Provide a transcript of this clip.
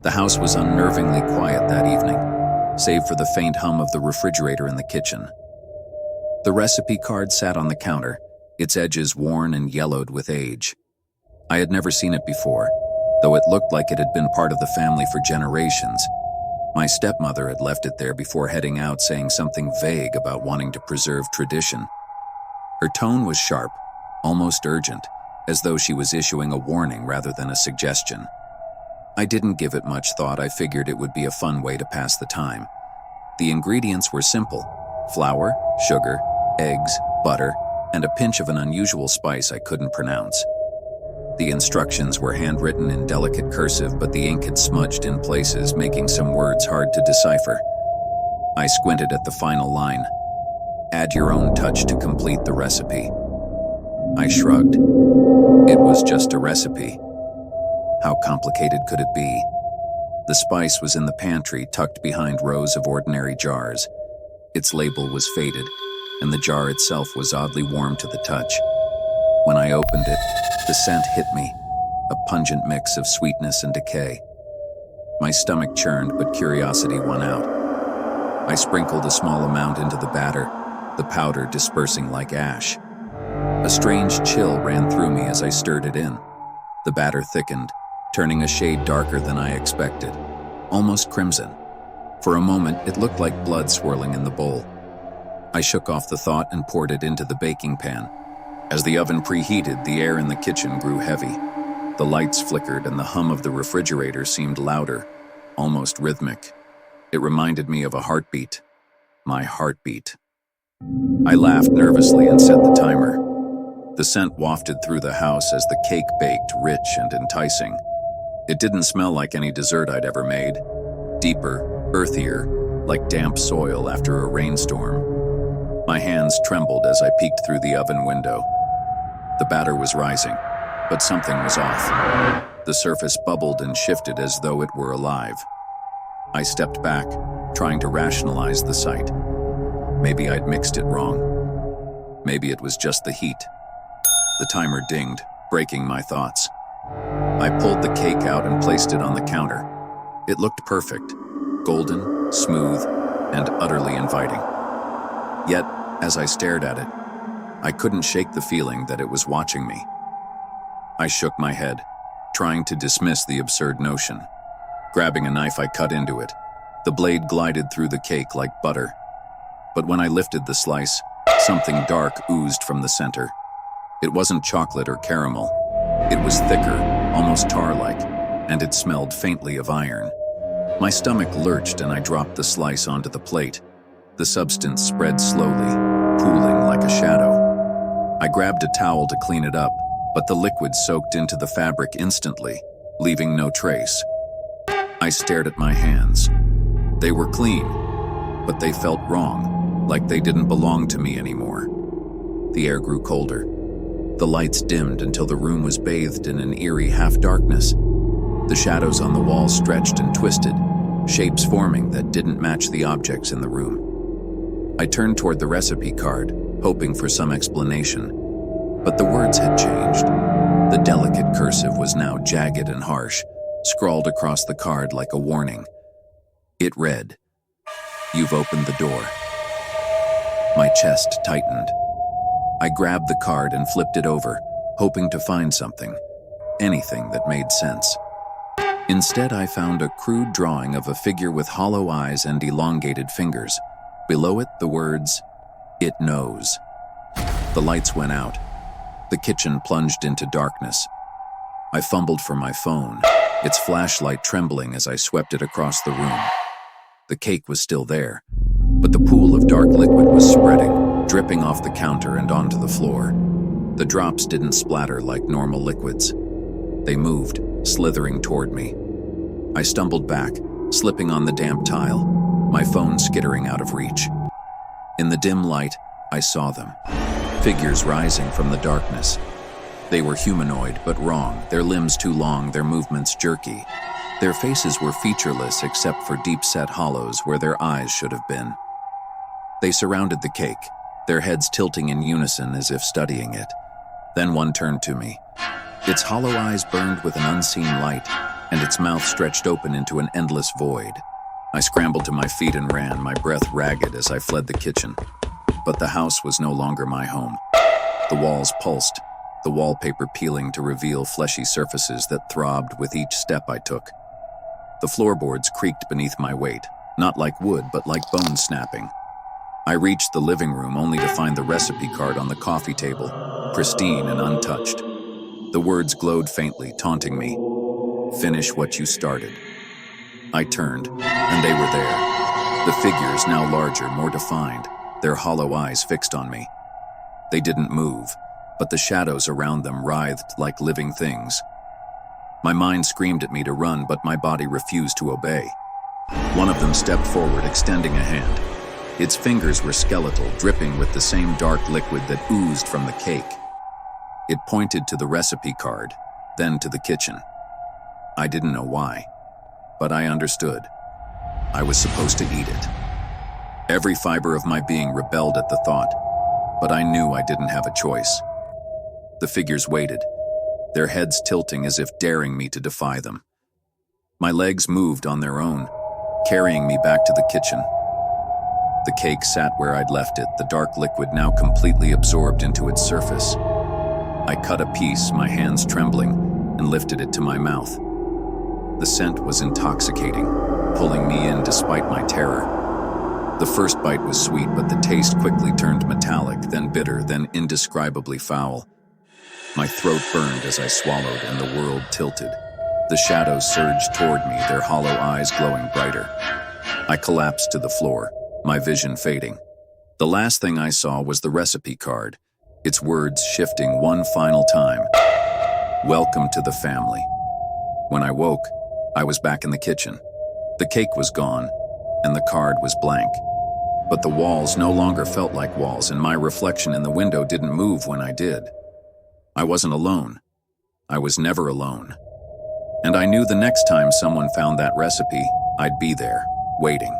The house was unnervingly quiet that evening, save for the faint hum of the refrigerator in the kitchen. The recipe card sat on the counter, its edges worn and yellowed with age. I had never seen it before, though it looked like it had been part of the family for generations. My stepmother had left it there before heading out, saying something vague about wanting to preserve tradition. Her tone was sharp, almost urgent, as though she was issuing a warning rather than a suggestion. I didn't give it much thought. I figured it would be a fun way to pass the time. The ingredients were simple: flour, sugar, eggs, butter, and a pinch of an unusual spice I couldn't pronounce. The instructions were handwritten in delicate cursive, but the ink had smudged in places, making some words hard to decipher. I squinted at the final line: "Add your own touch to complete the recipe." I shrugged. It was just a recipe. How complicated could it be? The spice was in the pantry, tucked behind rows of ordinary jars. Its label was faded, and the jar itself was oddly warm to the touch. When I opened it, the scent hit me, a pungent mix of sweetness and decay. My stomach churned, but curiosity won out. I sprinkled a small amount into the batter, the powder dispersing like ash. A strange chill ran through me as I stirred it in. The batter thickened, turning a shade darker than I expected, almost crimson. For a moment, it looked like blood swirling in the bowl. I shook off the thought and poured it into the baking pan. As the oven preheated, the air in the kitchen grew heavy. The lights flickered and the hum of the refrigerator seemed louder, almost rhythmic. It reminded me of a heartbeat. My heartbeat. I laughed nervously and set the timer. The scent wafted through the house as the cake baked, rich and enticing. It didn't smell like any dessert I'd ever made. Deeper, earthier, like damp soil after a rainstorm. My hands trembled as I peeked through the oven window. The batter was rising, but something was off. The surface bubbled and shifted as though it were alive. I stepped back, trying to rationalize the sight. Maybe I'd mixed it wrong. Maybe it was just the heat. The timer dinged, breaking my thoughts. I pulled the cake out and placed it on the counter. It looked perfect, golden, smooth, and utterly inviting. Yet, as I stared at it, I couldn't shake the feeling that it was watching me. I shook my head, trying to dismiss the absurd notion. Grabbing a knife, I cut into it. The blade glided through the cake like butter. But when I lifted the slice, something dark oozed from the center. It wasn't chocolate or caramel. It was thicker, almost tar-like, and it smelled faintly of iron. My stomach lurched and I dropped the slice onto the plate. The substance spread slowly, pooling like a shadow. I grabbed a towel to clean it up, but the liquid soaked into the fabric instantly, leaving no trace. I stared at my hands. They were clean, but they felt wrong, like they didn't belong to me anymore. The air grew colder. The lights dimmed until the room was bathed in an eerie half-darkness. The shadows on the walls stretched and twisted, shapes forming that didn't match the objects in the room. I turned toward the recipe card, hoping for some explanation. But the words had changed. The delicate cursive was now jagged and harsh, scrawled across the card like a warning. It read, "You've opened the door." My chest tightened. I grabbed the card and flipped it over, hoping to find something, anything that made sense. Instead, I found a crude drawing of a figure with hollow eyes and elongated fingers. Below it, the words, "It knows." The lights went out. The kitchen plunged into darkness. I fumbled for my phone, its flashlight trembling as I swept it across the room. The cake was still there, but the pool of dark liquid was spreading, dripping off the counter and onto the floor. The drops didn't splatter like normal liquids. They moved, slithering toward me. I stumbled back, slipping on the damp tile, my phone skittering out of reach. In the dim light, I saw them, figures rising from the darkness. They were humanoid, but wrong, their limbs too long, their movements jerky. Their faces were featureless except for deep-set hollows where their eyes should have been. They surrounded the cake, their heads tilting in unison as if studying it. Then one turned to me. Its hollow eyes burned with an unseen light, and its mouth stretched open into an endless void. I scrambled to my feet and ran, my breath ragged as I fled the kitchen. But the house was no longer my home. The walls pulsed, the wallpaper peeling to reveal fleshy surfaces that throbbed with each step I took. The floorboards creaked beneath my weight, not like wood, but like bone snapping. I reached the living room only to find the recipe card on the coffee table, pristine and untouched. The words glowed faintly, taunting me. "Finish what you started." I turned, and they were there. The figures, now larger, more defined, their hollow eyes fixed on me. They didn't move, but the shadows around them writhed like living things. My mind screamed at me to run, but my body refused to obey. One of them stepped forward, extending a hand. Its fingers were skeletal, dripping with the same dark liquid that oozed from the cake. It pointed to the recipe card, then to the kitchen. I didn't know why, but I understood. I was supposed to eat it. Every fiber of my being rebelled at the thought, but I knew I didn't have a choice. The figures waited, their heads tilting as if daring me to defy them. My legs moved on their own, carrying me back to the kitchen. The cake sat where I'd left it, the dark liquid now completely absorbed into its surface. I cut a piece, my hands trembling, and lifted it to my mouth. The scent was intoxicating, pulling me in despite my terror. The first bite was sweet, but the taste quickly turned metallic, then bitter, then indescribably foul. My throat burned as I swallowed, and the world tilted. The shadows surged toward me, their hollow eyes glowing brighter. I collapsed to the floor, my vision fading. The last thing I saw was the recipe card, its words shifting one final time. "Welcome to the family." When I woke, I was back in the kitchen. The cake was gone, and the card was blank. But the walls no longer felt like walls, and my reflection in the window didn't move when I did. I wasn't alone. I was never alone. And I knew the next time someone found that recipe, I'd be there, waiting.